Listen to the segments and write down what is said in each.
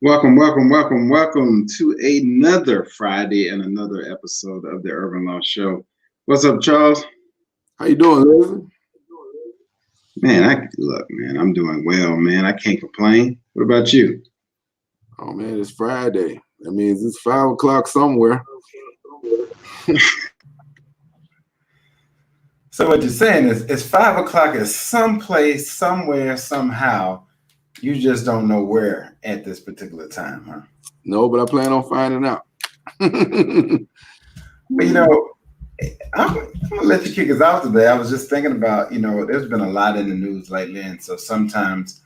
Welcome to another Friday and another episode of the Urban Law Show. What's up, Charles? How you doing, Leslie? Man, I'm doing well, man. I can't complain. What about you? Oh man, it's Friday. That means it's 5 o'clock somewhere. So what you're saying is it's 5 o'clock at some place, somewhere, somehow. You just don't know where at this particular time, huh? No, but I plan on finding out. But I'm gonna let you kick us off today. I was just thinking about, there's been a lot in the news lately, and so sometimes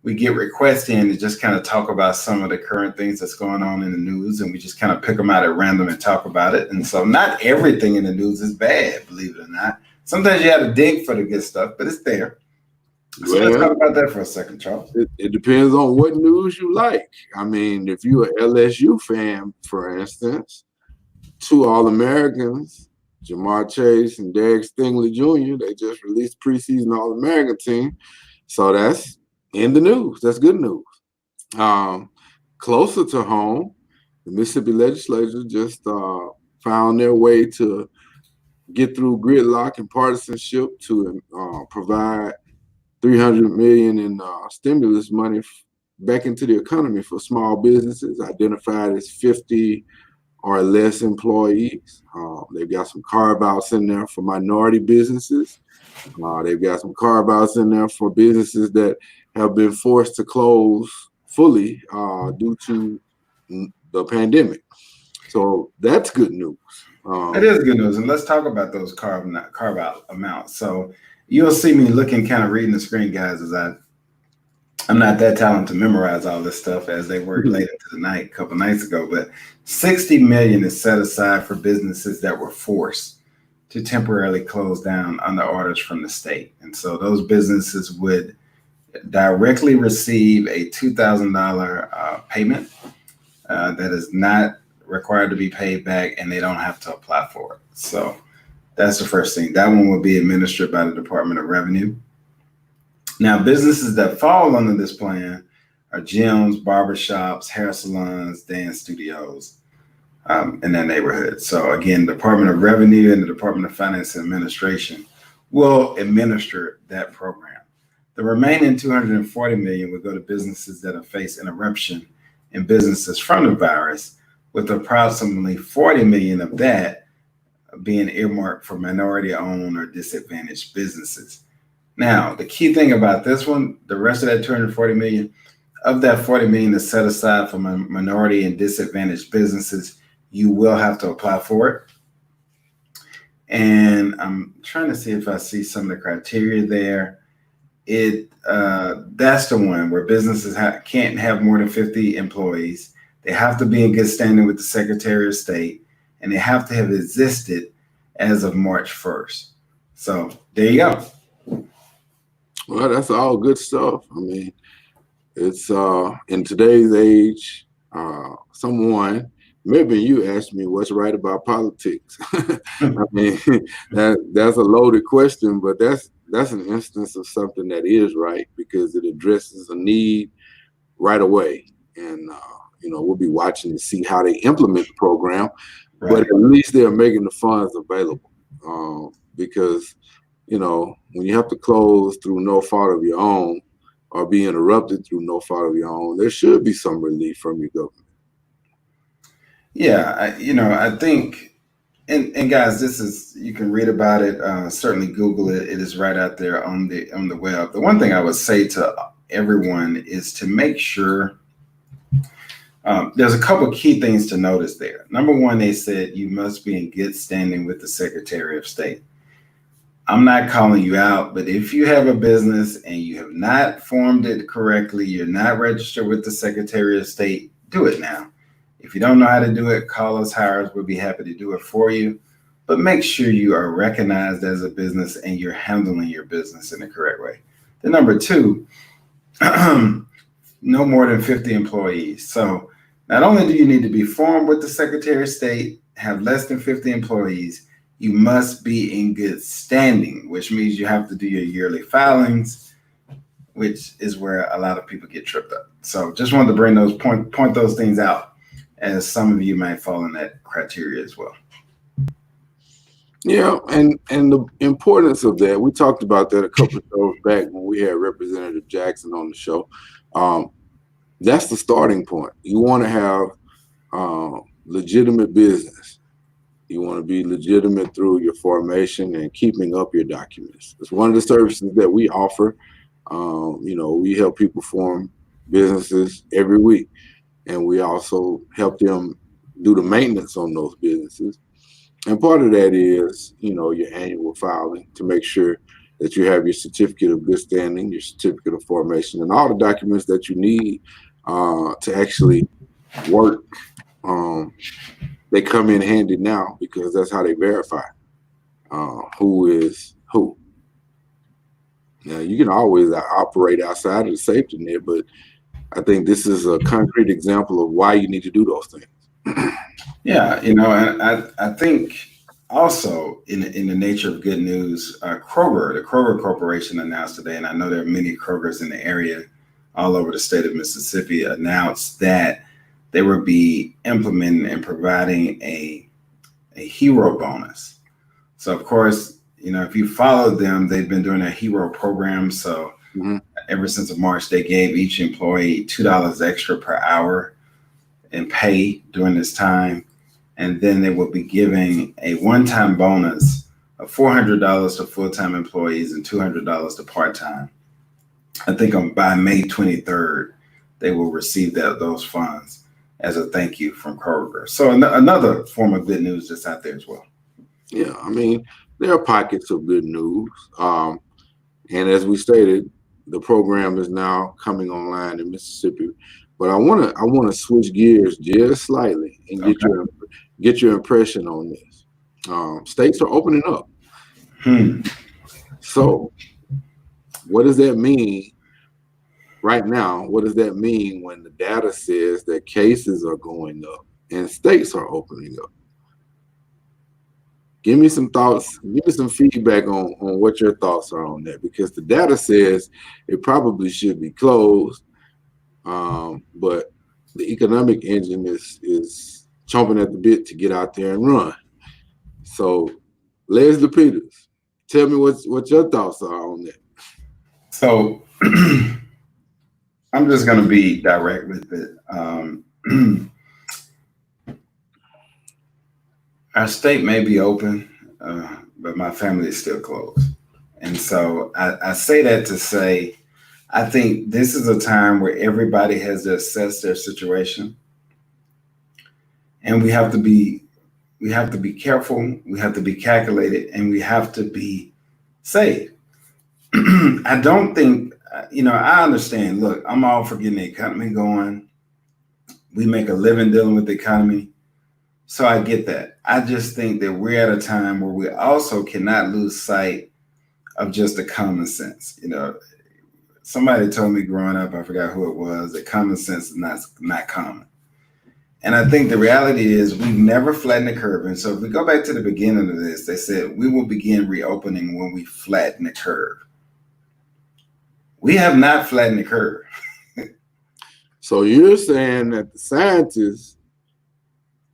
we get requests in to just kind of talk about some of the current things that's going on in the news, and we just kind of pick them out at random and talk about it. And so not everything in the news is bad, believe it or not. Sometimes you have to dig for the good stuff, but it's there. So let's talk about that for a second, Charles. It depends on what news you like. I mean, if you're an LSU fan, for instance, two All-Americans, Jamar Chase and Derek Stingley Jr., they just released preseason All-American team. So that's in the news. That's good news. Closer to home, the Mississippi legislature just found their way to get through gridlock and partisanship to provide $300 million in stimulus money back into the economy for small businesses identified as 50 or less employees. They've got some carve-outs in there for minority businesses. They've got some carve-outs in there for businesses that have been forced to close fully due to the pandemic. So that's good news. It is good news. And let's talk about those carve-out amounts. So you'll see me looking, kind of reading the screen, guys, as I'm not that talented to memorize all this stuff as they worked late into the night a couple nights ago, but $60 million is set aside for businesses that were forced to temporarily close down under orders from the state. And so those businesses would directly receive a $2,000 payment that is not required to be paid back, and they don't have to apply for it. So that's the first thing. That one will be administered by the Department of Revenue. Now, businesses that fall under this plan are gyms, barbershops, hair salons, dance studios in that neighborhood. So again, Department of Revenue and the Department of Finance and Administration will administer that program. The remaining $240 million will go to businesses that have faced interruption in businesses from the virus, with approximately $40 million of that being earmarked for minority-owned or disadvantaged businesses. Now, the key thing about this one, the rest of that $240 million, of that $40 million is set aside for minority and disadvantaged businesses. You will have to apply for it. And I'm trying to see if I see some of the criteria there. That's the one where businesses can't have more than 50 employees. They have to be in good standing with the Secretary of State, and they have to have existed as of March 1st. So there you go. Well, that's all good stuff. I mean, it's in today's age, someone, maybe you asked me what's right about politics. I mean, that's a loaded question, but that's an instance of something that is right because it addresses a need right away. And, we'll be watching to see how they implement the program, right. But at least they're making the funds available because, when you have to close through no fault of your own or be interrupted through no fault of your own, there should be some relief from your government. Yeah, I think, and guys, this is, you can read about it. Certainly Google it. It is right out there on the web. The one thing I would say to everyone is to make sure there's a couple of key things to notice there. Number one, they said you must be in good standing with the Secretary of State. I'm not calling you out, but if you have a business and you have not formed it correctly, you're not registered with the Secretary of State, do it now. If you don't know how to do it, call us, hire us. We'll be happy to do it for you. But make sure you are recognized as a business and you're handling your business in the correct way. Then number two, no more than 50 employees. So not only do you need to be formed with the Secretary of State, have less than 50 employees, you must be in good standing, which means you have to do your yearly filings, which is where a lot of people get tripped up. So just wanted to bring those point those things out, as some of you might fall in that criteria as well. Yeah, and the importance of that, we talked about that a couple of shows back when we had Representative Jackson on the show. That's the starting point. You want to have legitimate business. You want to be legitimate through your formation and keeping up your documents. It's one of the services that we offer. We help people form businesses every week, and we also help them do the maintenance on those businesses. And part of that is, your annual filing to make sure that you have your certificate of good standing, your certificate of formation, and all the documents that you need to actually work. They come in handy now because that's how they verify who is who. Now, you can always operate outside of the safety net, but I think this is a concrete example of why you need to do those things. Yeah, and I think also in the nature of good news, Kroger, the Kroger Corporation announced today, and I know there are many Krogers in the area all over the state of Mississippi, announced that they will be implementing and providing a hero bonus. So of course, if you followed them, they've been doing a hero program. So ever since March, they gave each employee $2 extra per hour in pay during this time. And then they will be giving a one-time bonus of $400 to full-time employees and $200 to part-time. I think by May 23rd, they will receive those funds as a thank you from Kroger. So another form of good news that's out there as well. Yeah, there are pockets of good news. And as we stated, the program is now coming online in Mississippi. But I want to switch gears just slightly and get your impression on this. States are opening up. So what does that mean right now? What does that mean when the data says that cases are going up and states are opening up? Give me some thoughts, give me some feedback on what your thoughts are on that, because the data says it probably should be closed, but the economic engine is chomping at the bit to get out there and run. So, Leslie Peters, tell me what your thoughts are on that. So, I'm just going to be direct with it. Our state may be open, but my family is still closed. And so I say that to say, I think this is a time where everybody has to assess their situation. And we have to be careful, we have to be calculated, and we have to be safe. I don't think, I understand, look, I'm all for getting the economy going. We make a living dealing with the economy. So I get that. I just think that we're at a time where we also cannot lose sight of just the common sense. Somebody told me growing up, I forgot who it was, that common sense is not common. And I think the reality is we've never flattened the curve. And so if we go back to the beginning of this, they said we will begin reopening when we flatten the curve. We have not flattened the curve. So you're saying that the scientists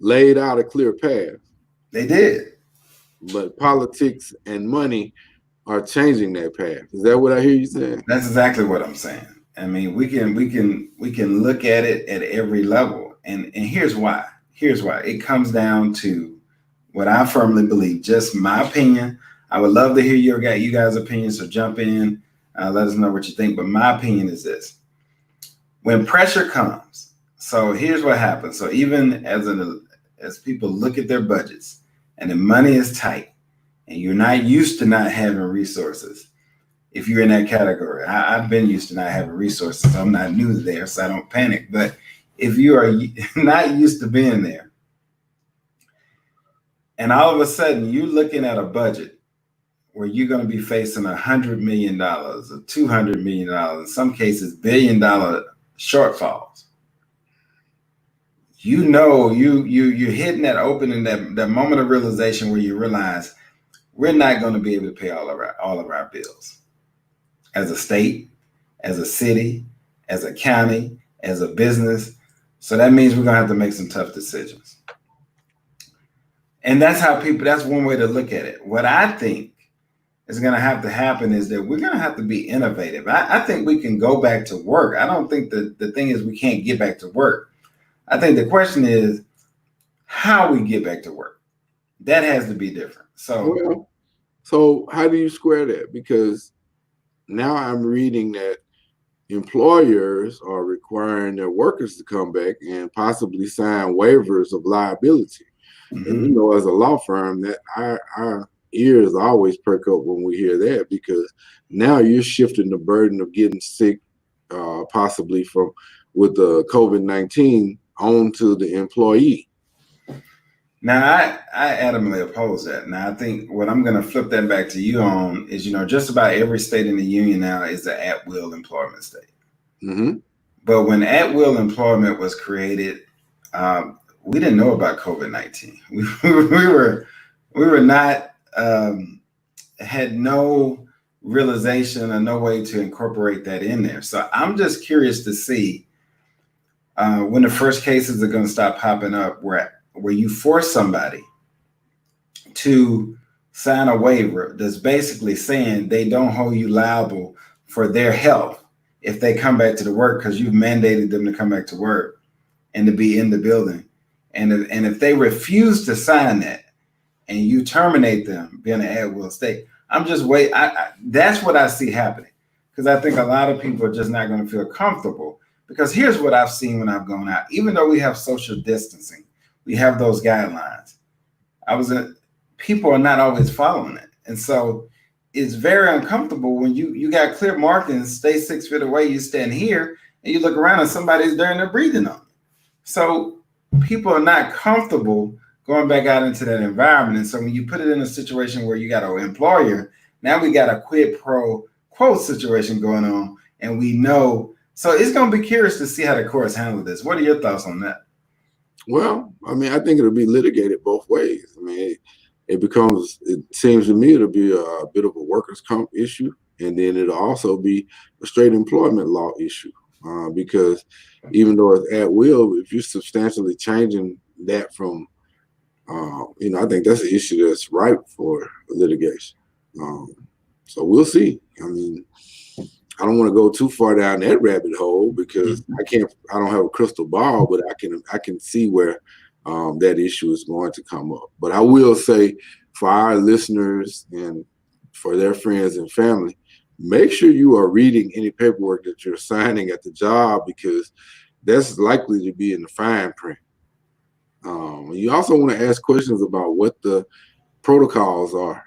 laid out a clear path. They did. But politics and money are changing that path. Is that what I hear you saying? That's exactly what I'm saying. I mean, we can look at it at every level. And here's why. Here's why. It comes down to what I firmly believe, just my opinion. I would love to hear you guys' opinion, so jump in, let us know what you think. But my opinion is this. When pressure comes, so here's what happens. So even as people look at their budgets and the money is tight and you're not used to not having resources, if you're in that category, I've been used to not having resources. I'm not new there, so I don't panic. But if you are not used to being there, and all of a sudden you're looking at a budget where you're going to be facing $100 million or $200 million, in some cases, $1 billion shortfalls. You're hitting that opening, that moment of realization where you realize we're not going to be able to pay all of our bills as a state, as a city, as a county, as a business. So that means we're going to have to make some tough decisions. And that's that's one way to look at it. What I think is going to have to happen is that we're going to have to be innovative. I think we can go back to work. I don't think that the thing is we can't get back to work. I think the question is how we get back to work. That has to be different. So how do you square that? Because now I'm reading that employers are requiring their workers to come back and possibly sign waivers of liability. Mm-hmm. And you know, as a law firm, that our ears always perk up when we hear that, because now you're shifting the burden of getting sick, possibly with the COVID-19 onto the employee. Now, I adamantly oppose that. Now, I think what I'm going to flip that back to you on is, you know, just about every state in the union now is an at-will employment state. Mm-hmm. But when at-will employment was created, we didn't know about COVID-19. We were not, had no realization or no way to incorporate that in there. So I'm just curious to see when the first cases are going to stop popping up where you force somebody to sign a waiver that's basically saying they don't hold you liable for their health if they come back to the work because you've mandated them to come back to work and to be in the building. And if they refuse to sign that and you terminate them being an at-will state, I'm just waiting. That's what I see happening, because I think a lot of people are just not going to feel comfortable, because here's what I've seen when I've gone out. Even though we have social distancing, we have those guidelines. People are not always following it. And so it's very uncomfortable when you got clear markings, stay 6 feet away, you stand here, and you look around and somebody's there and they're breathing on you. So people are not comfortable going back out into that environment. And so when you put it in a situation where you got an employer, now we got a quid pro quo situation going on, and we know. So it's going to be curious to see how the courts handle this. What are your thoughts on that? Well, I mean, I think it'll be litigated both ways. I mean, it seems to me it'll be a bit of a workers' comp issue, and then it'll also be a straight employment law issue, because even though it's at will, if you're substantially changing that from, I think that's an issue that's ripe for litigation. So we'll see. I mean, I don't want to go too far down that rabbit hole, because I don't have a crystal ball, but I can see where that issue is going to come up. But I will say, for our listeners and for their friends and family, make sure you are reading any paperwork that you're signing at the job, because that's likely to be in the fine print. You also want to ask questions about what the protocols are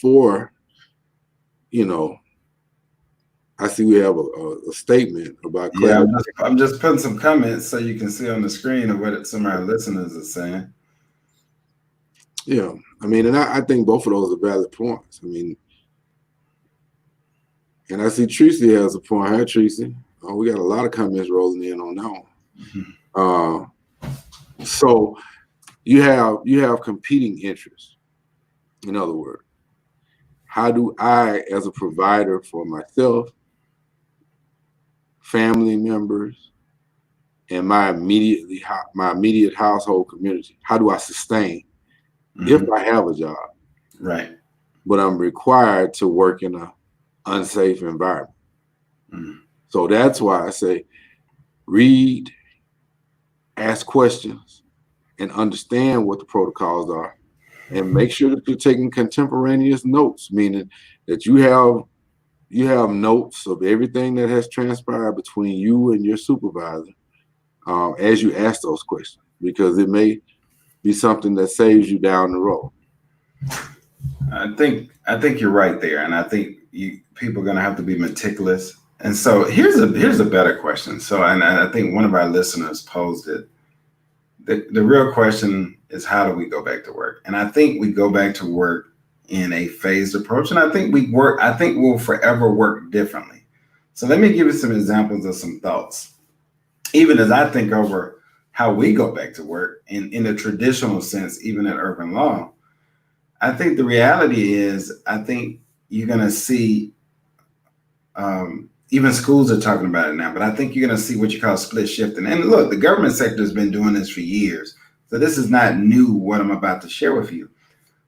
for, I see we have a statement about. Yeah, I'm just putting some comments so you can see on the screen of what some of our listeners are saying. Yeah, I mean, and I think both of those are valid points. I mean, and I see Tracy has a point. Hi, Tracy. We got a lot of comments rolling in on that one. So you have competing interests. In other words, how do I, as a provider for myself, family members, and my immediate household community, how do I sustain if I have a job? Right. But I'm required to work in an unsafe environment. So that's why I say read, ask questions, and understand what the protocols are, and make sure that you're taking contemporaneous notes, meaning that you have notes of everything that has transpired between you and your supervisor as you ask those questions, because it may be something that saves you down the road. I think you're right there, and I think people are going to have to be meticulous. And so here's a better question. So, and I think one of our listeners posed it. The real question is, how do we go back to work? And I think we go back to work in a phased approach, and I think we'll forever work differently. So let me give you some examples of some thoughts, even as I think over how we go back to work in the traditional sense, even in urban law. I think the reality is, I think you're going to see even schools are talking about it now, but I think you're going to see what you call split shifting. And look, the government sector has been doing this for years. So this is not new, what I'm about to share with you.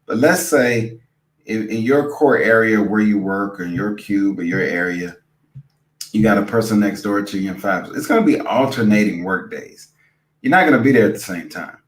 But let's say in your core area where you work, or in your cube or your area, you got a person next door to you in 5. It's going to be alternating work days. You're not going to be there at the same time.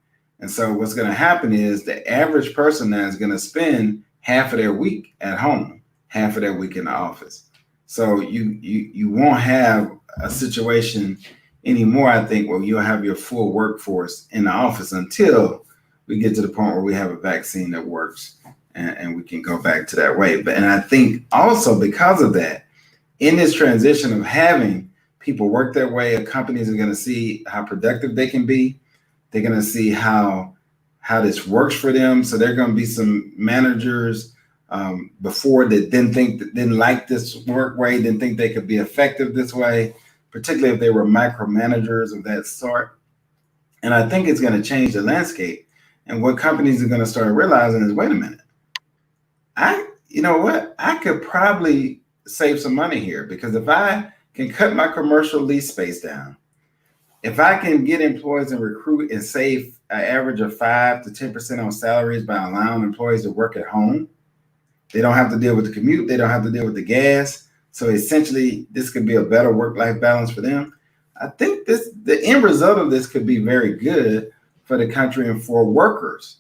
And so what's going to happen is the average person now is going to spend half of their week at home, half of their week in the office. So you won't have a situation anymore, I think, where you'll have your full workforce in the office until we get to the point where we have a vaccine that works and we can go back to that way. And I think also because of that, in this transition of having people work their way, companies are going to see how productive they can be. They're going to see how this works for them. So there are going to be some managers before that didn't like this work way, didn't think they could be effective this way, particularly if they were micromanagers of that sort. And I think it's going to change the landscape. And what companies are going to start realizing is, wait a minute, you know what? I could probably save some money here, because if I can cut my commercial lease space down, if I can get employees and recruit and save an average of 5 to 10% on salaries by allowing employees to work at home, they don't have to deal with the commute. They don't have to deal with the gas. So essentially, this could be a better work-life balance for them. I think the end result of this could be very good for the country and for workers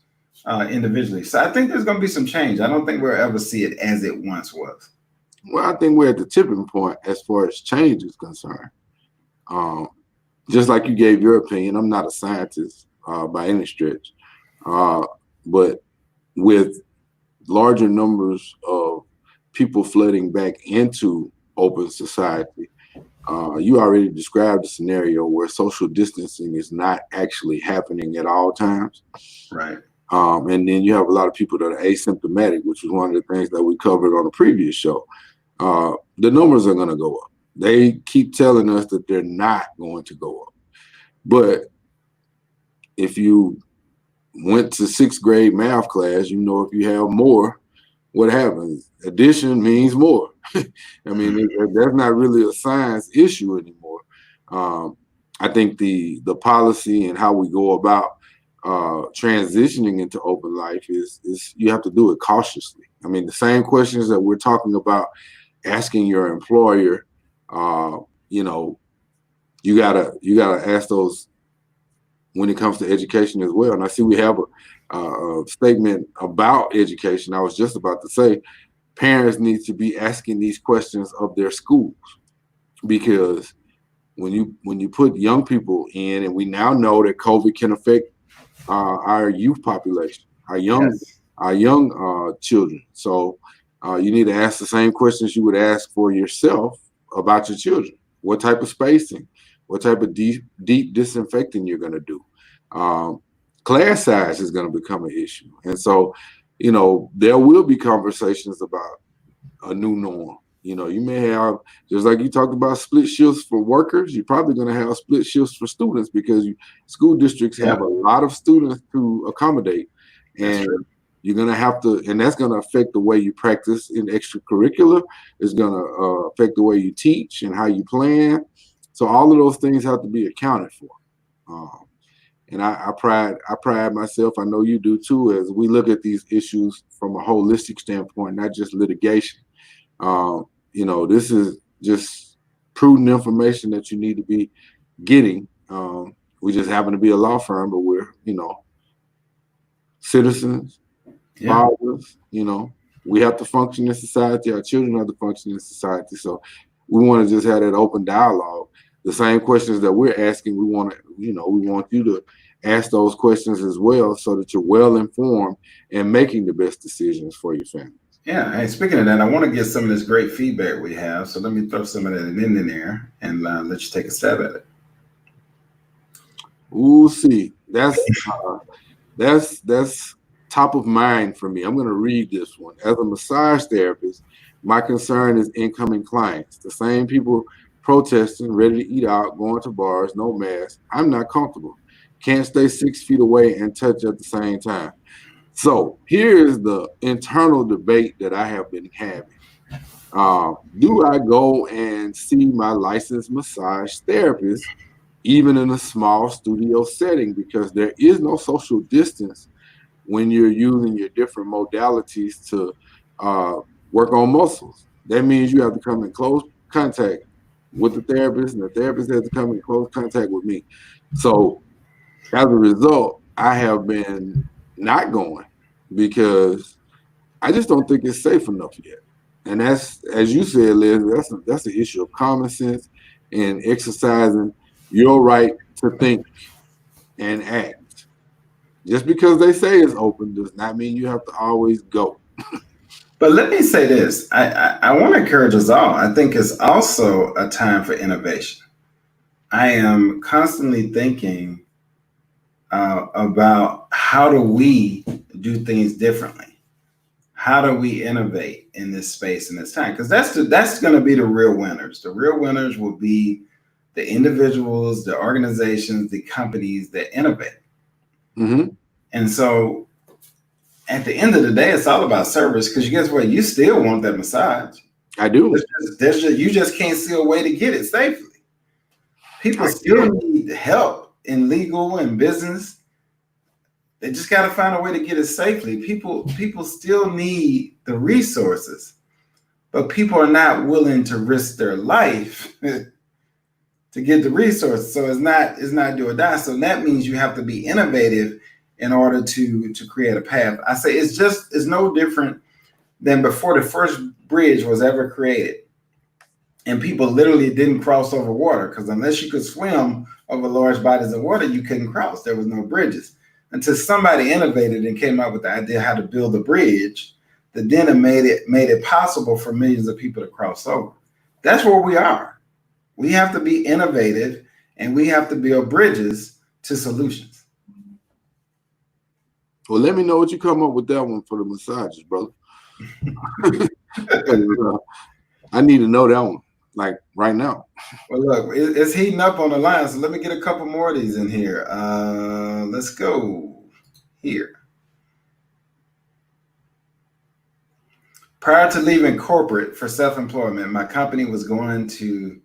individually. So I think there's going to be some change. I don't think we'll ever see it as it once was. Well, I think we're at the tipping point as far as change is concerned. Just like you gave your opinion, I'm not a scientist by any stretch, but with larger numbers of people flooding back into open society, you already described a scenario where social distancing is not actually happening at all times. Right. And then you have a lot of people that are asymptomatic, which was one of the things that we covered on a previous show. The numbers are going to go up. They keep telling us that they're not going to go up. But if you went to 6th grade math class, you know, if you have more, what happens? Addition means more. I mean, that's not really a science issue anymore. I think the policy and how we go about transitioning into open life is you have to do it cautiously. I mean, the same questions that we're talking about asking your employer, you know, you gotta ask those when it comes to education as well. And I see we have a statement about education. I was just about to say, parents need to be asking these questions of their schools, because when you put young people in, and we now know that COVID can affect our youth population, our young children. So you need to ask the same questions you would ask for yourself about your children. What type of spacing? What type of deep disinfecting you're going to do? Class size is going to become an issue. And so, you know, there will be conversations about a new norm. You know, you may have, just like you talked about split shifts for workers, you're probably going to have split shifts for students, because school districts have a lot of students to accommodate. And you're going to have to, and that's going to affect the way you practice in extracurricular. It's going to affect the way you teach and how you plan. So all of those things have to be accounted for. And I pride myself, I know you do too, as we look at these issues from a holistic standpoint, not just litigation. You know, this is just prudent information that you need to be getting. We just happen to be a law firm, but we're, you know, citizens, fathers, you know, we have to function in society. Our children have to function in society. So we want to just have that open dialogue. The same questions that we're asking, we want you to ask those questions as well, so that you're well informed and making the best decisions for your family. Yeah. Hey, speaking of that, I want to get some of this great feedback we have. So let me throw some of that in there and let you take a stab at it. We'll see. That's top of mind for me. I'm going to read this one. As a massage therapist, my concern is incoming clients. The same people protesting, ready to eat out, going to bars, no mask. I'm not comfortable. Can't stay 6 feet away and touch at the same time. So here's the internal debate that I have been having. Do I go and see my licensed massage therapist, even in a small studio setting? Because there is no social distance when you're using your different modalities to work on muscles. That means you have to come in close contact with the therapist, and the therapist has to come in close contact with me. So as a result, I have been not going because I just don't think it's safe enough yet. And that's, as you said, Liz, that's an issue of common sense and exercising your right to think and act. Just because they say it's open does not mean you have to always go. But let me say this. I want to encourage us all. I think it's also a time for innovation. I am constantly thinking about how do we do things differently? How do we innovate in this space and this time? Because that's going to be the real winners. The real winners will be the individuals, the organizations, the companies that innovate. Mm-hmm. And so at the end of the day, it's all about service, because you guess what? You still want that massage. I do. You just can't see a way to get it safely. People still need help in legal and business. They just got to find a way to get it safely. People still need the resources, but people are not willing to risk their life to get the resources. So it's not do or die. So that means you have to be innovative in order to create a path. I say it's no different than before the first bridge was ever created. And people literally didn't cross over water, because unless you could swim over large bodies of water, you couldn't cross. There was no bridges until somebody innovated and came up with the idea how to build a bridge that then made it possible for millions of people to cross over. That's where we are. We have to be innovative, and we have to build bridges to solutions. Well, let me know what you come up with that one for the massages, brother. I need to know that one, like right now. Well, look, it's heating up on the line, so let me get a couple more of these in here. Let's go here. Prior to leaving corporate for self-employment, my company was going to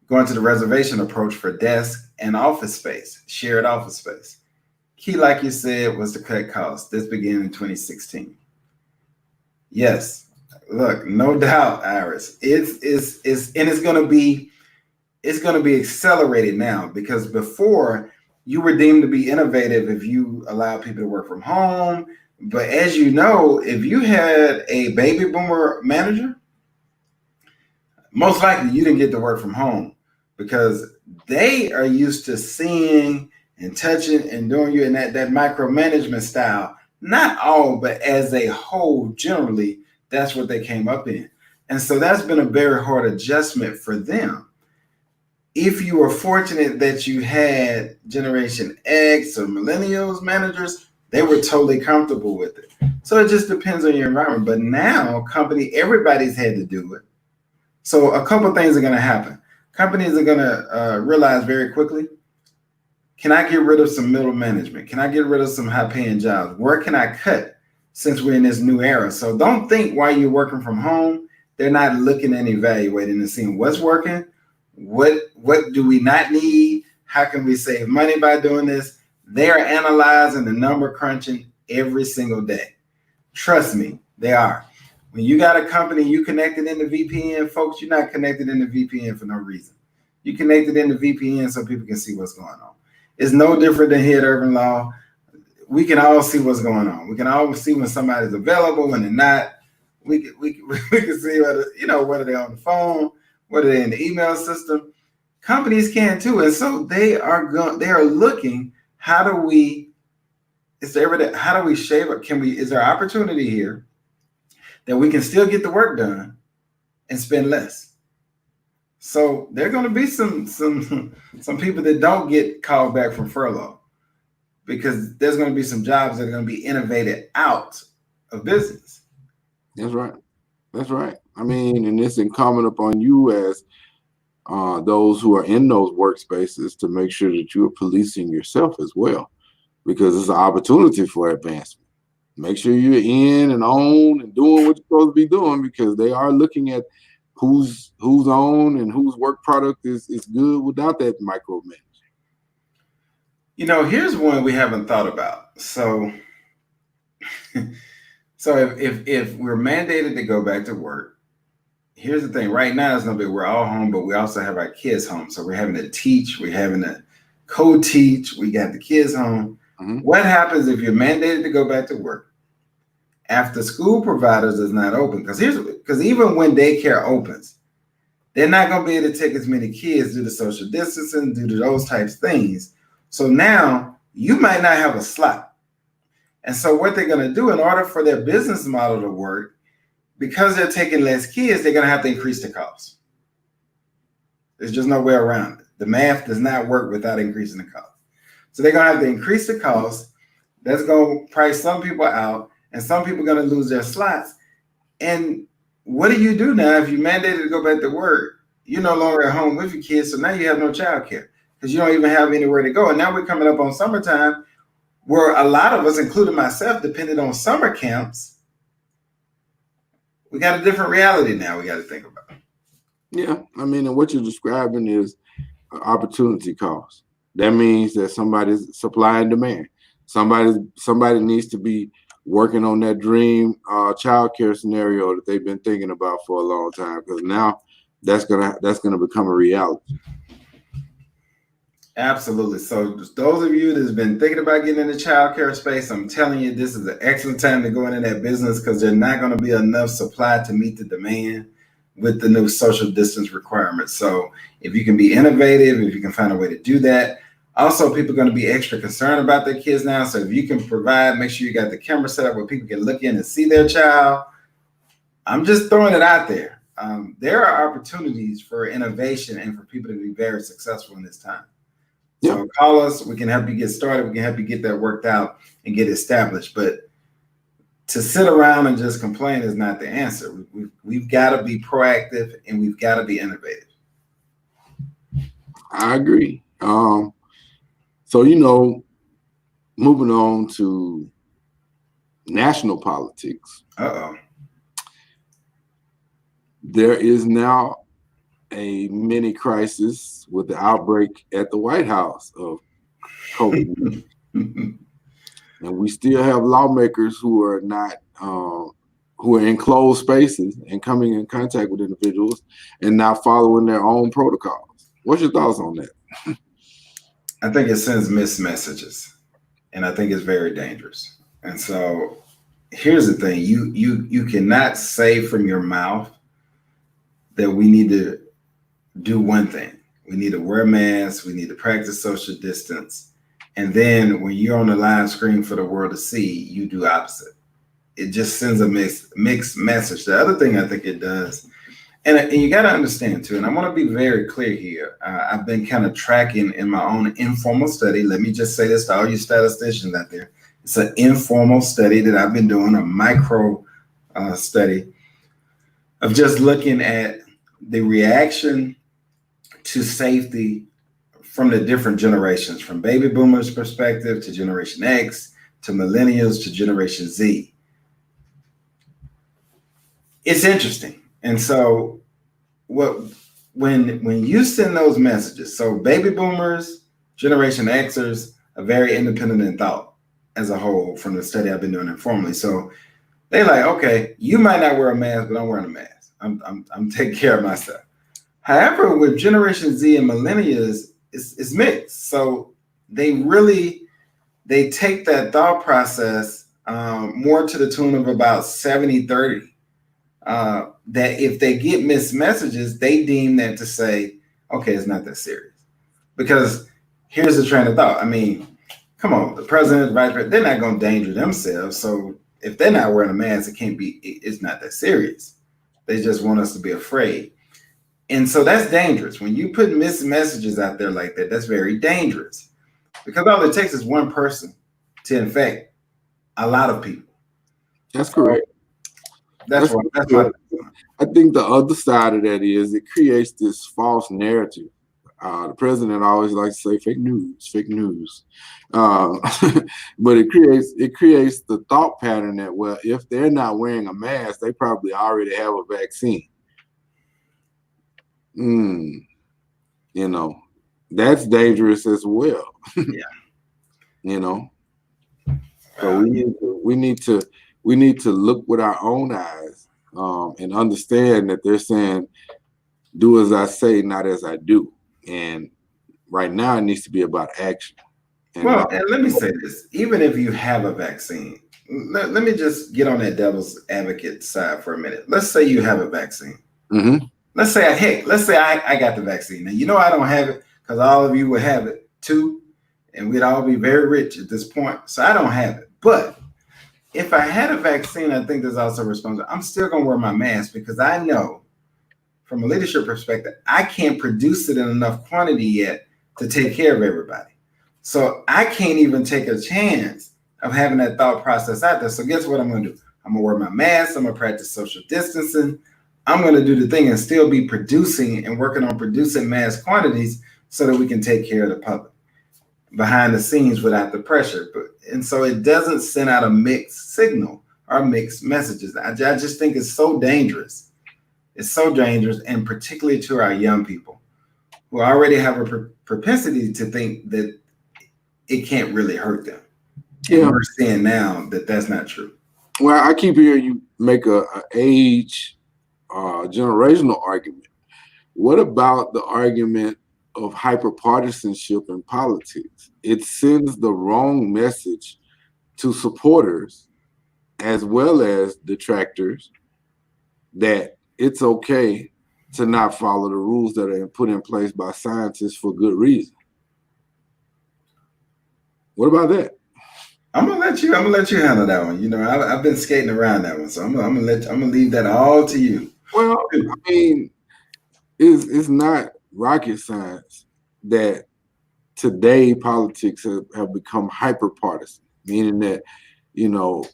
the reservation approach for desk and office space, shared office space. Key, like you said, was to cut costs. This began in 2016. Yes, look, no doubt, Iris. It's going to be accelerated now, because before you were deemed to be innovative if you allow people to work from home. But as you know, if you had a baby boomer manager, most likely you didn't get to work from home, because they are used to seeing and touching and doing you in that micromanagement style. Not all, but as a whole, generally, that's what they came up in. And so that's been a very hard adjustment for them. If you were fortunate that you had Generation X or Millennials managers, they were totally comfortable with it. So it just depends on your environment. But now, everybody's had to do it. So a couple of things are going to happen. Companies are going to realize very quickly, can I get rid of some middle management? Can I get rid of some high-paying jobs? Where can I cut since we're in this new era? So don't think while you're working from home, they're not looking and evaluating and seeing what's working, what do we not need, how can we save money by doing this? They are analyzing the number crunching every single day. Trust me, they are. When you got a company, you connected in the VPN, folks, you're not connected in the VPN for no reason. You connected in the VPN so people can see what's going on. It's no different than here at Urban Law. We can all see what's going on. We can always see when somebody's available, when they're not. We can see whether they're on the phone, whether they're in the email system. Companies can too, and so they are looking. How do we shave up? Is there opportunity here that we can still get the work done and spend less? So there are going to be some people that don't get called back from furlough, because there's going to be some jobs that are going to be innovated out of business. That's right. That's right. I mean, and it's incumbent upon you as those who are in those workspaces to make sure that you are policing yourself as well, because it's an opportunity for advancement. make sure you're in and on and doing what you're supposed to be doing, because they are looking at who's on and whose work product is good without that micromanagement. Here's one we haven't thought about. So if we're mandated to go back to work, here's the thing. Right now, it's going to be we're all home, but we also have our kids home. So we're having to teach. We're having to co-teach. We got the kids home. Mm-hmm. What happens if you're mandated to go back to work after school providers is not open? Because even when daycare opens, they're not going to be able to take as many kids due to social distancing, due to those types of things. So now you might not have a slot. And so what they're going to do in order for their business model to work, because they're taking less kids, they're going to have to increase the cost. There's just no way around it. The math does not work without increasing the cost. So they're going to have to increase the cost. That's going to price some people out, and some people are going to lose their slots. And what do you do now if you're mandated to go back to work? You're no longer at home with your kids, so now you have no childcare because you don't even have anywhere to go. And now we're coming up on summertime, where a lot of us, including myself, depended on summer camps. We got a different reality now we got to think about. Yeah, I mean, and what you're describing is opportunity cost. That means that somebody's supply and demand. Somebody needs to be working on that dream childcare scenario that they've been thinking about for a long time, because now that's gonna become a reality. Absolutely. So those of you that's been thinking about getting in the childcare space, I'm telling you, this is an excellent time to go into that business, because there's not going to be enough supply to meet the demand with the new social distance requirements. So if you can be innovative, if you can find a way to do that. Also, people are going to be extra concerned about their kids now. So if you can provide, make sure you got the camera set up where people can look in and see their child. I'm just throwing it out there. There are opportunities for innovation and for people to be very successful in this time. So call us. We can help you get started. We can help you get that worked out and get established. But to sit around and just complain is not the answer. We've got to be proactive and we've got to be innovative. I agree. So, moving on to national politics. There is now a mini crisis with the outbreak at the White House of COVID. And we still have lawmakers who are not, who are in closed spaces and coming in contact with individuals and not following their own protocols. What's your thoughts on that? I think it sends mixed messages, and I think it's very dangerous. And so here's the thing. You cannot say from your mouth that we need to do one thing. We need to wear masks. We need to practice social distance. And then when you're on the live screen for the world to see, you do opposite. It just sends a mixed message. The other thing I think it does, and you got to understand too, and I want to be very clear here. I've been kind of tracking in my own informal study. Let me just say this to all you statisticians out there. It's an informal study that I've been doing, a micro study of just looking at the reaction to safety from the different generations, from baby boomers' perspective to Generation X, to millennials, to Generation Z. It's interesting. And so when you send those messages, so baby boomers, Generation Xers are very independent in thought as a whole from the study I've been doing informally. So they're like, okay, you might not wear a mask, but I'm wearing a mask. I'm taking care of myself. However, with Generation Z and millennials, it's mixed. So they take that thought process more to the tune of about 70-30. That if they get missed messages, they deem that to say, okay, it's not that serious. Because here's the train of thought. I mean, come on, the president, vice president, they're not going to endanger themselves. So if they're not wearing a mask, it's not that serious. They just want us to be afraid. And so that's dangerous. When you put missed messages out there like that, that's very dangerous. Because all it takes is one person to infect a lot of people. That's correct. That's what I think the other side of that is it creates this false narrative The president always likes to say fake news. Uh, but it creates the thought pattern that, well, if they're not wearing a mask, they probably already have a vaccine. You know, that's dangerous as well. Yeah. You know, so we need to look with our own eyes and understand that they're saying, do as I say, not as I do. And right now it needs to be about action. And Well, and let me say this, even if you have a vaccine, let me just get on that devil's advocate side for a minute. Let's say you have a vaccine. Let's say I got the vaccine. Now, you know, I don't have it because all of you would have it too, and we'd all be very rich at this point. So I don't have it. But if I had a vaccine, I think there's also a responsibility. I'm still going to wear my mask because I know from a leadership perspective, I can't produce it in enough quantity yet to take care of everybody. So I can't even take a chance of having that thought process out there. So guess what I'm going to do? I'm going to wear my mask. I'm going to practice social distancing. I'm going to do the thing and still be producing and working on producing mass quantities so that we can take care of the public behind the scenes without the pressure. And so it doesn't send out a mixed signal or mixed messages. I just think it's so dangerous. It's so dangerous, and particularly to our young people who already have a propensity to think that it can't really hurt them. Yeah. And we're seeing now that that's not true. Well, I keep hearing you make a age generational argument. What about the argument of hyperpartisanship in politics? It sends the wrong message to supporters as well as detractors that it's okay to not follow the rules that are put in place by scientists for good reason. What about that? I'm gonna let you handle that one. You know, I've been skating around that one, so I'm gonna leave that all to you. Well, I mean, it's not rocket science that today politics have become hyper partisan, meaning that, you know,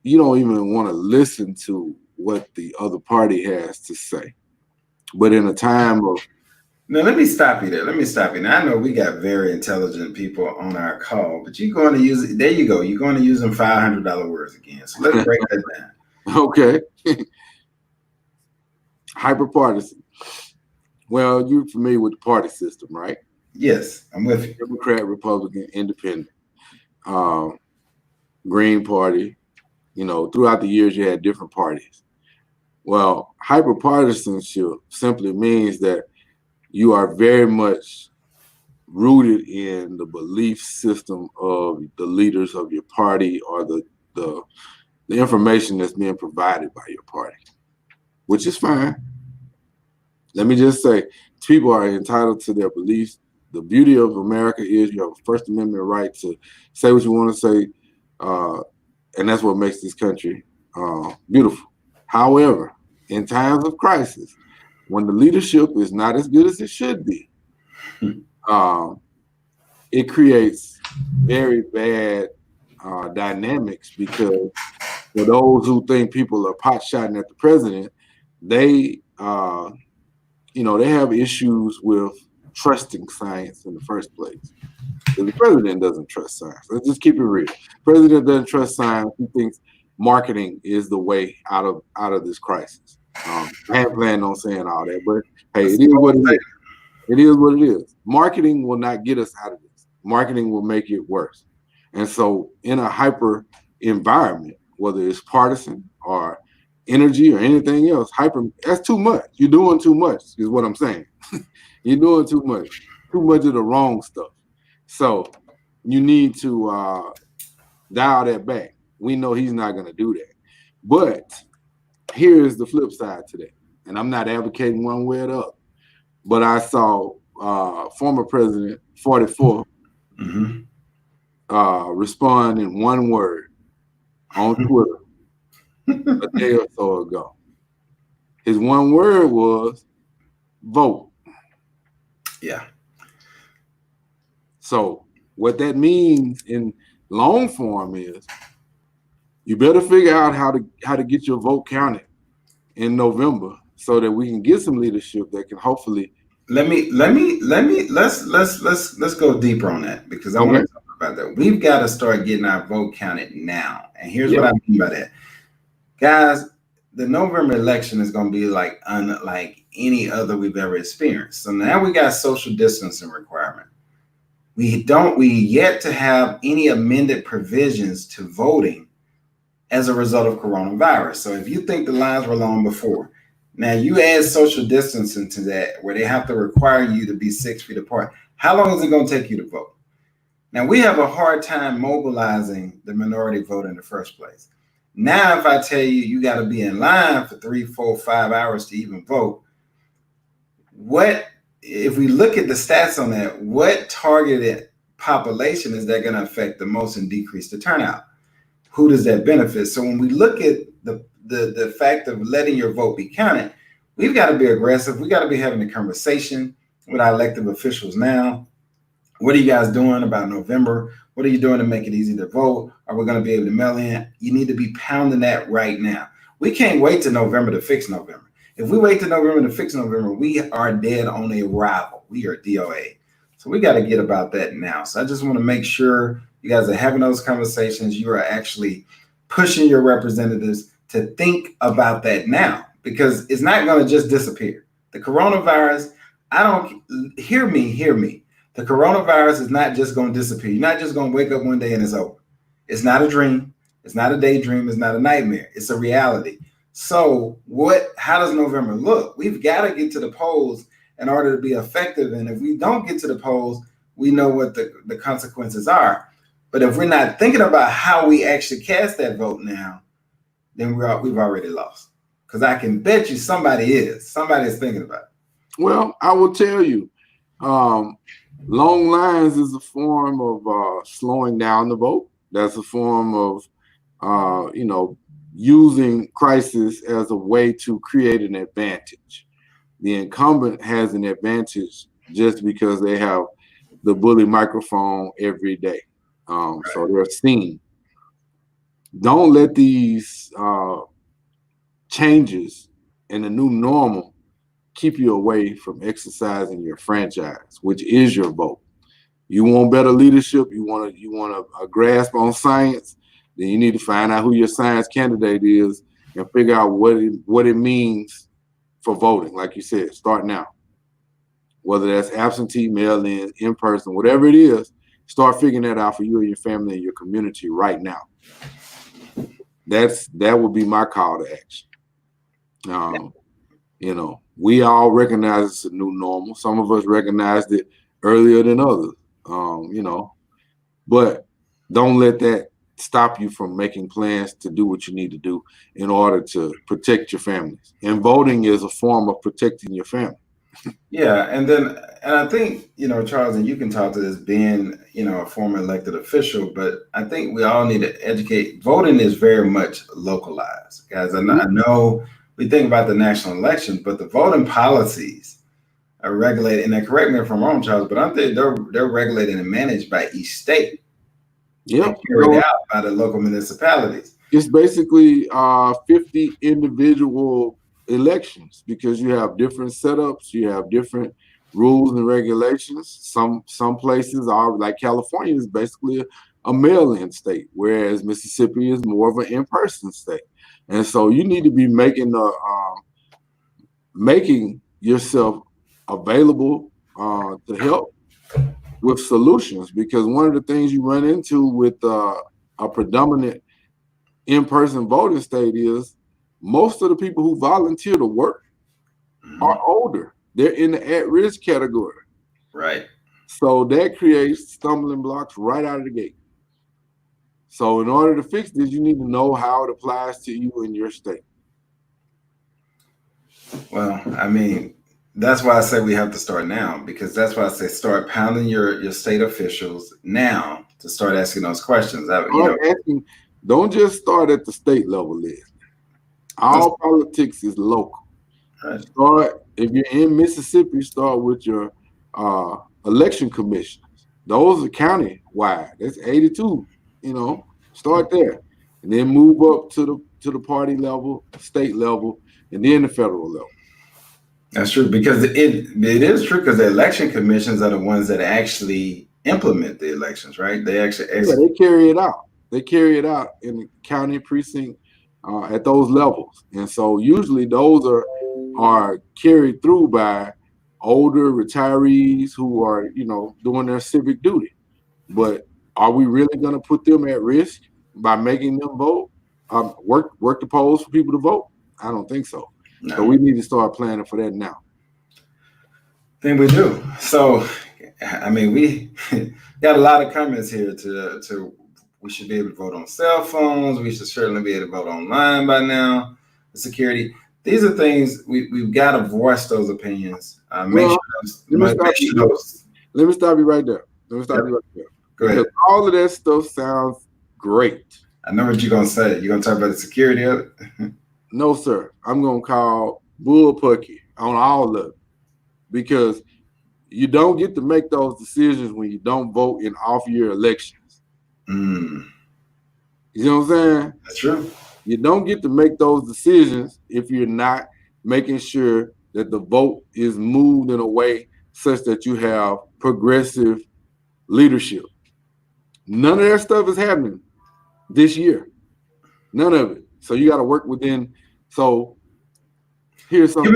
you don't even want to listen to what the other party has to say. But in a time of Now, let me stop you there. Now, I know we got very intelligent people on our call, but you're going to use it. There you go. You're going to use them $500 words again. So let's break that down. Okay. Hyperpartisan. Well, you're familiar with the party system, right? Yes, I'm with you. Democrat, Republican, Independent, Green Party. You know, throughout the years, you had different parties. Well, hyperpartisanship simply means that you are very much rooted in the belief system of the leaders of your party or the information that's being provided by your party, which is fine. Let me just say, people are entitled to their beliefs. The beauty of America is you have a First Amendment right to say what you want to say, and that's what makes this country beautiful. However, in times of crisis, when the leadership is not as good as it should be, it creates very bad dynamics, because for those who think people are pot-shotting at the president, they they have issues with trusting science in the first place. The president doesn't trust science. Let's just keep it real. The president doesn't trust science. He thinks marketing is the way out of this crisis. I ain't planning on saying all that, but hey, it is what it is. It is what it is. Marketing will not get us out of this. Marketing will make it worse. And so in a hyper environment, whether it's partisan or energy or anything else, that's too much. You're doing too much is what I'm saying. You're doing too much of the wrong stuff. So you need to dial that back. We know he's not going to do that. But here's the flip side to that. And I'm not advocating one way or the other. But I saw former President 44 respond in one word on Twitter a day or so ago. His one word was vote. Yeah. So what that means in long form is you better figure out how to get your vote counted in November so that we can get some leadership that can hopefully let's go deeper on that because I want to talk about that. We've got to start getting our vote counted now. And here's what I mean by that. Guys, the November election is going to be like unlike any other we've ever experienced. So now we got social distancing requirement. We yet to have any amended provisions to voting as a result of coronavirus. So if you think the lines were long before, now you add social distancing to that, where they have to require you to be 6 feet apart. How long is it going to take you to vote? Now we have a hard time mobilizing the minority vote in the first place. Now, if I tell you, you got to be in line for 3, 4, 5 hours to even vote, if we look at the stats on that, what targeted population is that going to affect the most and decrease the turnout? Who does that benefit? So when we look at the fact of letting your vote be counted, we've got to be aggressive. We got to be having a conversation with our elected officials now. What are you guys doing about November? What are you doing to make it easy to vote? Are we going to be able to mail in? You need to be pounding that right now. We can't wait till November to fix November. If we wait till November to fix November, we are dead on arrival. We are DOA. So we got to get about that now. So I just want to make sure you guys are having those conversations. You are actually pushing your representatives to think about that now, because it's not going to just disappear. The coronavirus, hear me. The coronavirus is not just going to disappear. You're not just going to wake up one day and it's over. It's not a dream. It's not a daydream. It's not a nightmare. It's a reality. So how does November look? We've got to get to the polls in order to be effective. And if we don't get to the polls, we know what the consequences are. But if we're not thinking about how we actually cast that vote now, then we've already lost. Because I can bet you somebody is thinking about it. Well, I will tell you, long lines is a form of slowing down the vote. That's a form of, using crisis as a way to create an advantage. The incumbent has an advantage just because they have the bully microphone every day. So they're seen. Don't let these changes in the new normal keep you away from exercising your franchise, which is your vote. You want better leadership, you want a grasp on science, then you need to find out who your science candidate is and figure out what it means for voting. Like you said, start now. Whether that's absentee, mail-in, in-person, whatever it is, start figuring that out for you and your family and your community right now. That would be my call to action. We all recognize it's a new normal. Some of us recognized it earlier than others, but don't let that stop you from making plans to do what you need to do in order to protect your families. And voting is a form of protecting your family. Yeah, and I think, Charles, and you can talk to this being, a former elected official, but I think we all need to educate. Voting is very much localized, guys. I know we think about the national election, but the voting policies are regulated, and then correct me if I'm wrong, Charles, but I think they're regulated and managed by each state. Yep. Carried out by the local municipalities. It's basically 50 individual elections because you have different setups, you have different rules and regulations. Some places are, like California is basically a mail-in state, whereas Mississippi is more of an in-person state. And so you need to be making yourself available to help with solutions, because one of the things you run into with a predominant in-person voting state is most of the people who volunteer to work are older. They're in the at-risk category. Right. So that creates stumbling blocks right out of the gate. So in order to fix this, you need to know how it applies to you in your state. Well, I mean, that's why I say we have to start now, because that's why I say start pounding your state officials now to start asking those questions. Don't just start at the state level, Liz. All politics is local. Right. Start, if you're in Mississippi, start with your election commissioners. Those are county-wide. That's 82. Start there, and then move up to the party level, state level, and then the federal level. That's true, because it is true, because the election commissions are the ones that actually implement the elections, right? They actually Yeah, they carry it out. They carry it out in the county precinct at those levels, and so usually those are carried through by older retirees who are, doing their civic duty. But are we really going to put them at risk by making them vote? Work the polls for people to vote? I don't think so. No. So we need to start planning for that now. I think we do. So, I mean, we got a lot of comments here to we should be able to vote on cell phones. We should certainly be able to vote online by now. The security. These are things we've got to voice those opinions. Let me stop you right there. Go ahead. All of that stuff sounds great. I know what you're going to say. You're going to talk about the security of it? No, sir. I'm going to call bullpucky on all of it, because you don't get to make those decisions when you don't vote in off-year elections. Mm. You know what I'm saying? That's true. You don't get to make those decisions if you're not making sure that the vote is moved in a way such that you have progressive leadership. None of that stuff is happening this year. None of it. So you got to work within. So here's something.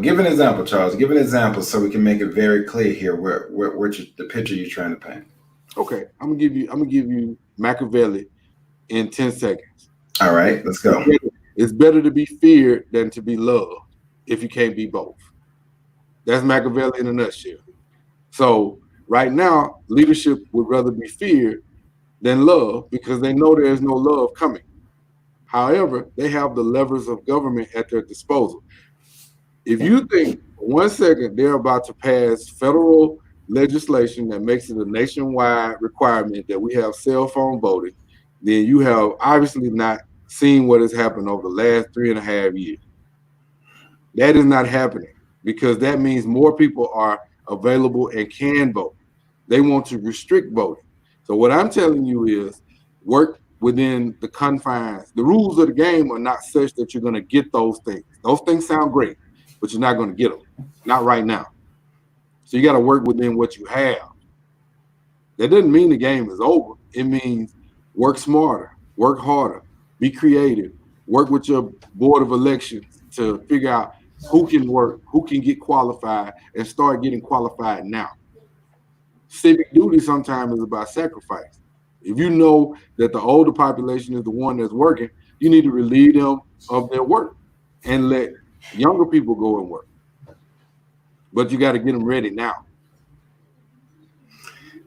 Give an example, Charles. Give an example so we can make it very clear here where the picture you're trying to paint. Okay, I'm gonna give you Machiavelli in 10 seconds. All right, let's go. It's better to be feared than to be loved if you can't be both. That's Machiavelli in a nutshell. So right now, leadership would rather be feared than loved because they know there's no love coming. However, they have the levers of government at their disposal. If you think for 1 second they're about to pass federal legislation that makes it a nationwide requirement that we have cell phone voting, then you have obviously not seen what has happened over the last 3.5 years. That is not happening because that means more people are available and can vote. They want to restrict voting. So what I'm telling you is work within the confines. The rules of the game are not such that you're going to get those things. Those things sound great, but you're not going to get them. Not right now. So you got to work within what you have. That doesn't mean the game is over. It means work smarter, work harder, be creative, work with your board of elections to figure out who can work, who can get qualified, and start getting qualified now. Civic duty sometimes is about sacrifice. If you know that the older population is the one that's working, you need to relieve them of their work and let younger people go and work. But you got to get them ready now.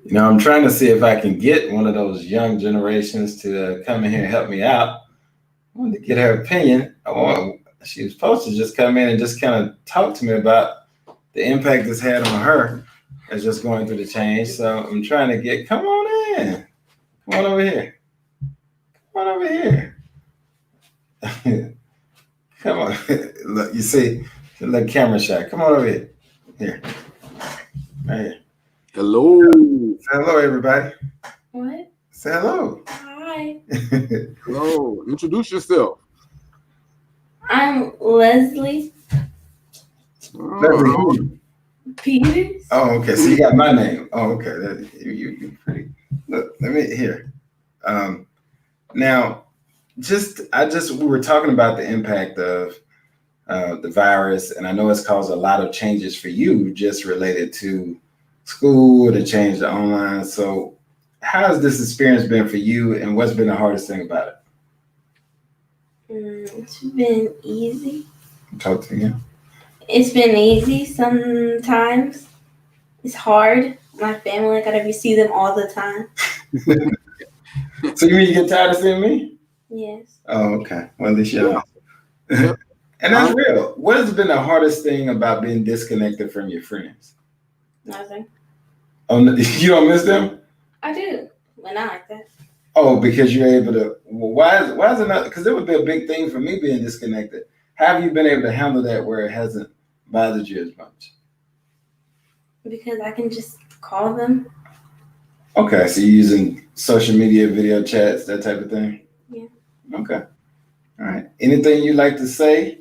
You know, I'm trying to see if I can get one of those young generations to come in here and help me out. I wanted to get her opinion. She was supposed to just come in and just kind of talk to me about the impact it's had on her as just going through the change. So I'm trying to get, come on in. Come on over here. Come on over here. Come on. Look, you see, the camera shot. Come on over here. Here. Right here. Hello. Say hello, everybody. What? Say hello. Hi. Hello. Introduce yourself. I'm Leslie Peters. Oh, okay. So you got my name. Oh, okay. You pretty. Look, let me here. Now, we were talking about the impact of the virus, and I know it's caused a lot of changes for you, just related to school, to change to online. So, how has this experience been for you, and what's been the hardest thing about it? It's been easy. Talk to you. It's been easy. Sometimes it's hard. My family, I gotta see them all the time. So you mean you get tired of seeing me? Yes. Oh, okay. Well, at least you know. And that's real. What has been the hardest thing about being disconnected from your friends? Nothing. Oh, you don't miss them? I do, but not like that. Oh, because you're able to. Well, why is it not? Because it would be a big thing for me being disconnected. How have you been able to handle that where it hasn't bothered you as much? Because I can just call them. Okay, so you're using social media, video chats, that type of thing? Yeah. Okay. All right. Anything you'd like to say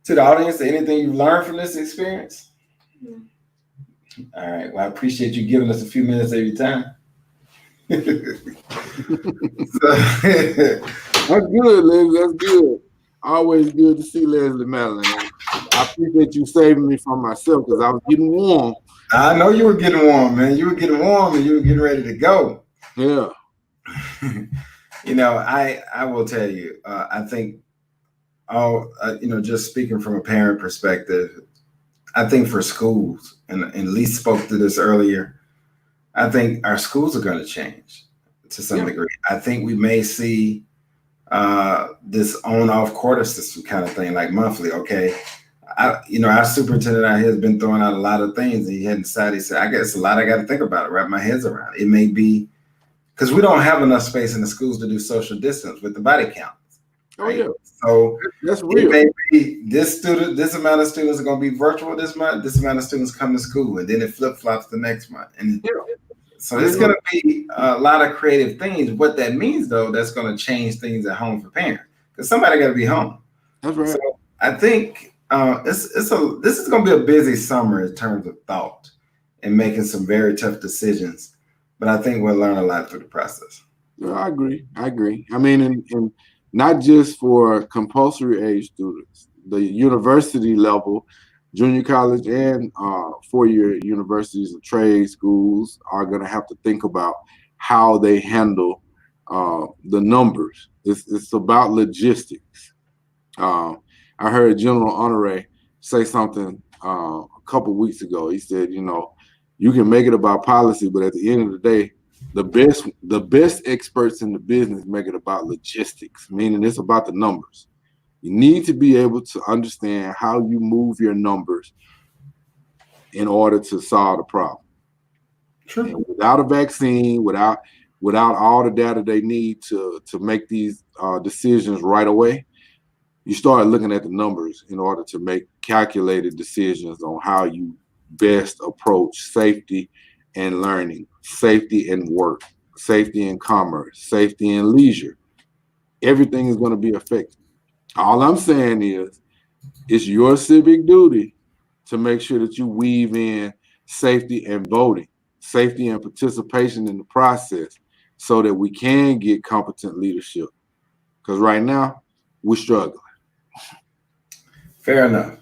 To the audience, anything you've learned from this experience? No. All right. Well, I appreciate you giving us a few minutes of your time. That's good, Leslie. That's good. Always good to see Leslie Madeline. I appreciate you saving me from myself because I was getting warm. I know you were getting warm, man. You were getting warm and you were getting ready to go. Yeah. You know, I will tell you, I think just speaking from a parent perspective, I think for schools, and Lee spoke to this earlier, I think our schools are going to change to some degree. I think we may see this on-off quarter system kind of thing, like monthly. Okay, our superintendent out here has been throwing out a lot of things, and he hadn't decided. He said, "I guess a lot I got to think about it, wrap my heads around. It may be because we don't have enough space in the schools to do social distance with the body count. Right? Oh yeah, so that's real. It may be this amount of students are going to be virtual this month. This amount of students come to school, and then it flip flops the next month, and so it's going to be a lot of creative things. What that means, though, that's going to change things at home for parents because somebody got to be home. That's right. So I think this is going to be a busy summer in terms of thought and making some very tough decisions. But I think we'll learn a lot through the process. Yeah, I agree. I mean, and not just for compulsory age students, the university level, junior college and four-year universities and trade schools are going to have to think about how they handle the numbers. It's about logistics. I heard General Honore say something a couple weeks ago. He said, you can make it about policy, but at the end of the day, the best experts in the business make it about logistics, meaning it's about the numbers. You need to be able to understand how you move your numbers in order to solve the problem. Sure. And without a vaccine, without all the data they need to make these decisions right away, you start looking at the numbers in order to make calculated decisions on how you best approach safety and learning, safety and work, safety and commerce, safety and leisure. Everything is going to be affected. All I'm saying is it's your civic duty to make sure that you weave in safety and voting, safety and participation in the process so that we can get competent leadership. Because right now, we're struggling. Fair enough.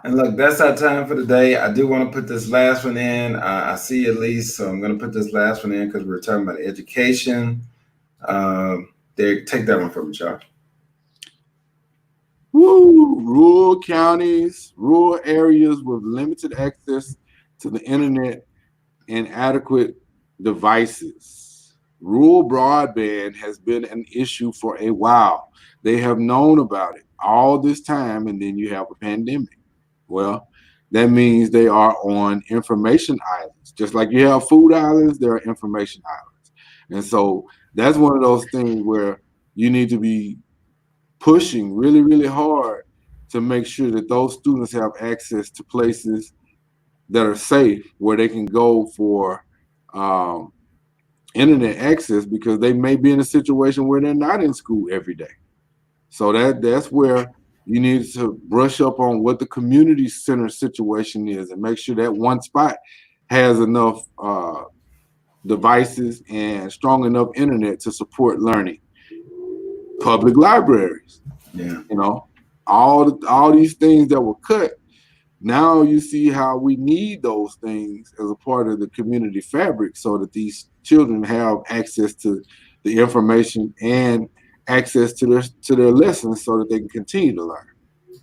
And look, that's our time for today. I do want to put this last one in. I see at least, so I'm going to put this last one in because we're talking about education. Take that one from me, Charles. Woo! Rural counties, rural areas with limited access to the internet and adequate devices. Rural broadband has been an issue for a while. They have known about it all this time, and then you have a pandemic. Well, that means they are on information islands. Just like you have food islands, there are information islands. And so that's one of those things where you need to be pushing really, really hard to make sure that those students have access to places that are safe, where they can go for internet access, because they may be in a situation where they're not in school every day. So that's where you need to brush up on what the community center situation is and make sure that one spot has enough devices and strong enough internet to support learning. Public libraries, all these things that were cut. Now you see how we need those things as a part of the community fabric so that these children have access to the information and access to their lessons so that they can continue to learn.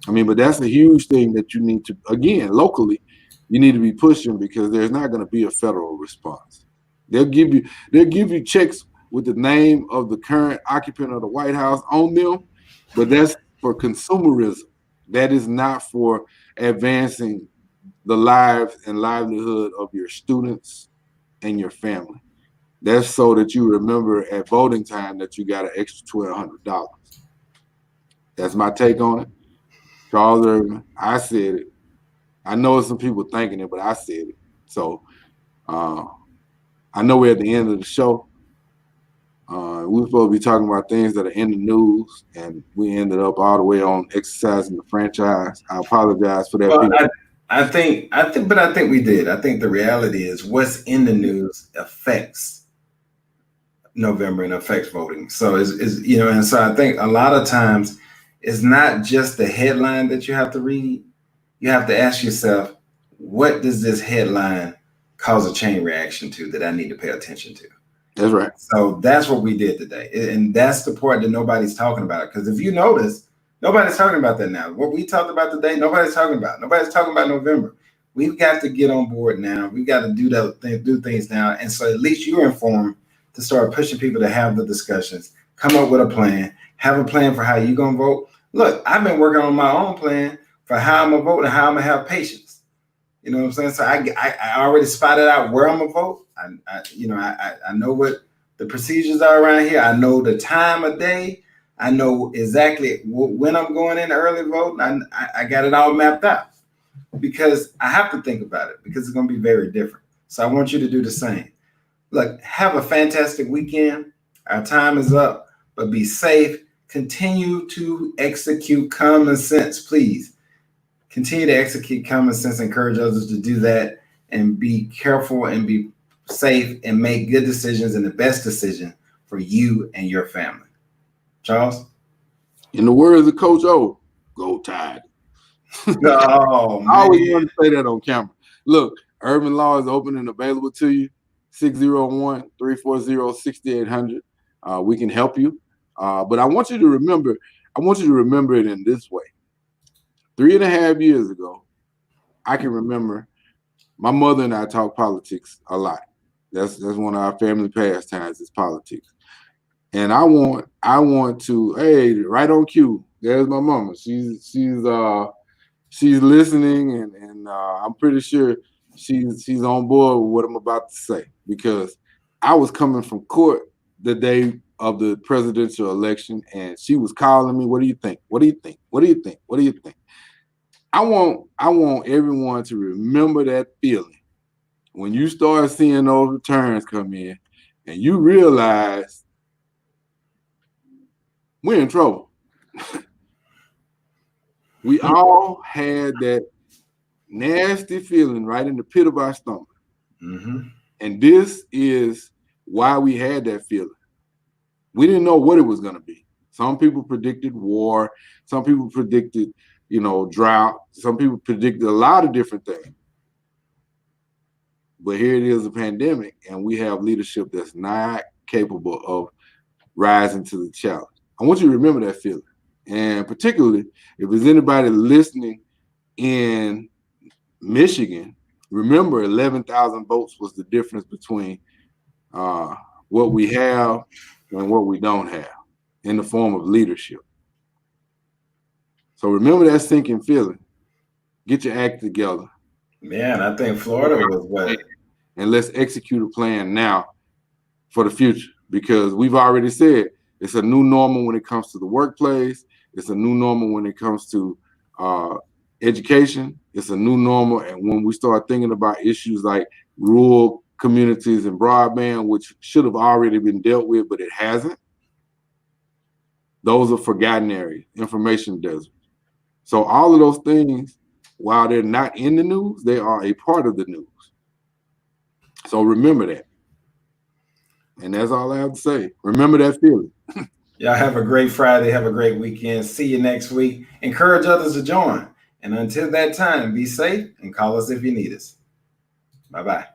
I mean, but that's a huge thing that you need to, again, locally, you need to be pushing, because there's not going to be a federal response. They'll give you checks with the name of the current occupant of the White House on them, but that's for consumerism. That is not for advancing the lives and livelihood of your students and your family. That's so that you remember at voting time that you got an extra $1,200. That's my take on it. Charles Irvin, I said it. I know some people thinking it, but I said it. So I know we're at the end of the show. We were supposed to be talking about things that are in the news, and we ended up all the way on exercising the franchise. I apologize for that. Well, I think we did. I think the reality is what's in the news affects November and affects voting. So is and so I think a lot of times it's not just the headline that you have to read. You have to ask yourself, what does this headline cause a chain reaction to that I need to pay attention to? That's right. So that's what we did today. And that's the part that nobody's talking about. Because if you notice, nobody's talking about that now. What we talked about today, nobody's talking about. Nobody's talking about November. We've got to get on board now. We've got to do things now. And so at least you're informed to start pushing people to have the discussions, come up with a plan, have a plan for how you're going to vote. Look, I've been working on my own plan for how I'm going to vote and how I'm going to have patience. You know what I'm saying? So I already spotted out where I'm going to vote. I know what the procedures are around here. I know the time of day. I know exactly when I'm going in early voting. I got it all mapped out because I have to think about it because it's going to be very different. So I want you to do the same. Look, have a fantastic weekend. Our time is up, but be safe. Continue to execute common sense, please. Continue to execute common sense. Encourage others to do that and be careful and be safe and make good decisions and the best decision for you and your family. Charles? In the words of Coach O, go Tide. Oh, man. I always wanted to say that on camera. Look, Urban Law is open and available to you. 601-340-6800. We can help you. But I want you to remember it in this way. 3.5 years ago, I can remember my mother and I talk politics a lot. That's one of our family pastimes is politics. And I want to, hey, right on cue. There's my mama. She's listening, and I'm pretty sure she's on board with what I'm about to say, because I was coming from court the day of the presidential election, and she was calling me, what do you think? What do you think? What do you think? What do you think? I want everyone to remember that feeling when you start seeing those returns come in and you realize we're in trouble. We all had that nasty feeling right in the pit of our stomach. Mm-hmm. And this is why we had that feeling. We didn't know what it was going to be. Some people predicted war. Some people predicted, drought. Some people predicted a lot of different things. But here it is, a pandemic, and we have leadership that's not capable of rising to the challenge. I want you to remember that feeling. And particularly, if there's anybody listening in Michigan, remember 11,000 votes was the difference between what we have and what we don't have in the form of leadership. So remember that sinking feeling. Get your act together. Man, I think Florida was what? And let's execute a plan now for the future, because we've already said it's a new normal when it comes to the workplace. It's a new normal when it comes to education. It's a new normal. And when we start thinking about issues like rural communities and broadband, which should have already been dealt with, but it hasn't, those are forgotten areas, information deserts. So all of those things, while they're not in the news, they are a part of the news. So remember that. And that's all I have to say. Remember that feeling. Y'all have a great Friday. Have a great weekend. See you next week. Encourage others to join. And until that time, be safe and call us if you need us. Bye-bye.